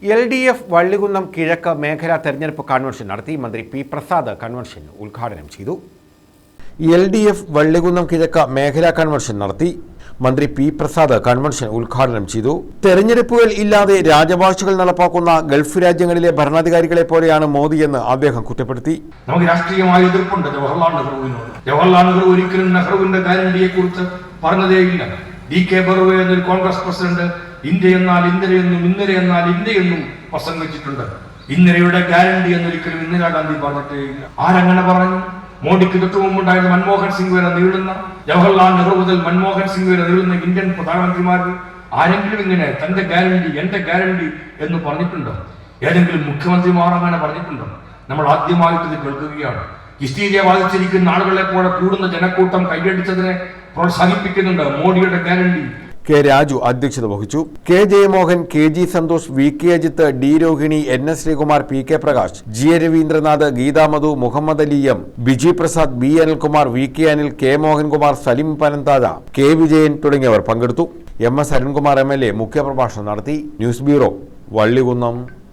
LDF Vallikunnam കിഴക്ക് മേഖലാ തെരഞ്ഞെടുപ്പ് കൺവെൻഷൻ നടത്തി. മന്ത്രി പി പ്രസാദ് കൺവെൻഷൻ ഉദ്ഘാടനം ചെയ്തു. LDF വള്ളികുന്നം കിഴക്ക് മേഖലാ കൺവെൻഷൻ നടത്തി. മന്ത്രി പി പ്രസാദ് കൺവെൻഷൻ ഉദ്ഘാടനം ചെയ്തു. തെരഞ്ഞെടുപ്പുകൾ ഇല്ലാതെ രാജഭാഷകൾ നടപ്പാക്കുന്ന ഗൾഫ് രാജ്യങ്ങളിലെ ഭരണാധികാരികളെ പോലെയാണ് മോദിയെന്ന് അദ്ദേഹം കുറ്റപ്പെടുത്തി. നമുക്ക് രാഷ്ട്രീയമായ എതിർപ്പുണ്ട് ജവഹർലാൽ നെഹ്റുവിനോട്. ജവഹർലാൽ നെഹ്റു ഒരിക്കലും നെഹ്റുവിന്റെ ഗ്യാരണ്ടിയെ കുറിച്ച് പറഞ്ഞതേയില്ല. DK ബറുവ എന്നൊരു കോൺഗ്രസ് പ്രസിഡന്റ് ഇന്ത്യ എന്നാൽ ഇന്ദിരയെന്നും ഇന്ദിര എന്നാൽ ഇന്ത്യയെന്നും പ്രസംഗിച്ചിട്ടുണ്ട്. ഇന്ദിരയുടെ ഗ്യാരണ്ടി എന്നൊരിക്കലും ഇന്ദിരാഗാന്ധി പറഞ്ഞിട്ടേയില്ല. ആരങ്ങനെ പറഞ്ഞു? മോഡിക്ക് തൊട്ടു മുമ്പുണ്ടായിരുന്ന മൻമോഹൻ സിംഗ് വരെ നീളുന്ന, ജവഹർലാൽ നെഹ്റു മുതൽ മൻമോഹൻ സിംഗ് വരെ നീളുന്ന ഇന്ത്യൻ പ്രധാനമന്ത്രിമാരിൽ ആരെങ്കിലും ഇങ്ങനെ തന്റെ ഗ്യാരണ്ടി, എന്റെ ഗ്യാരണ്ടി എന്ന് പറഞ്ഞിട്ടുണ്ടോ? ഏതെങ്കിലും മുഖ്യമന്ത്രിമാർ അങ്ങനെ പറഞ്ഞിട്ടുണ്ടോ? നമ്മൾ ആദ്യമായിട്ട് ഇത് കേൾക്കുകയാണ്. ഹിസ്റ്റീരിയ ബാധിച്ചിരിക്കുന്ന ആളുകളെ പോലെ കൂടുന്ന ജനക്കൂട്ടം കൈയടിച്ചതിനെ പ്രോത്സാഹിപ്പിക്കുന്നുണ്ട് മോഡിയുടെ ഗ്യാരണ്ടി. കെ രാജു അധ്യക്ഷത വഹിച്ചു. K Jayamohan, KG Santhosh, VK Ajith, D Rohini, NS Sreekumar, PK Prakash, G Raveendranath, Geetha Madhu, Muhammad Ali M, Biji Prasad, B Anilkumar, VK Anil, K Mohankumar, Salim Panamthazha, K Vijayan തുടങ്ങിയവർ പങ്കെടുത്തു. MS അരുൺകുമാർ MLA മുഖ്യപ്രഭാഷണം നടത്തി. News bureau, Vallikunnam.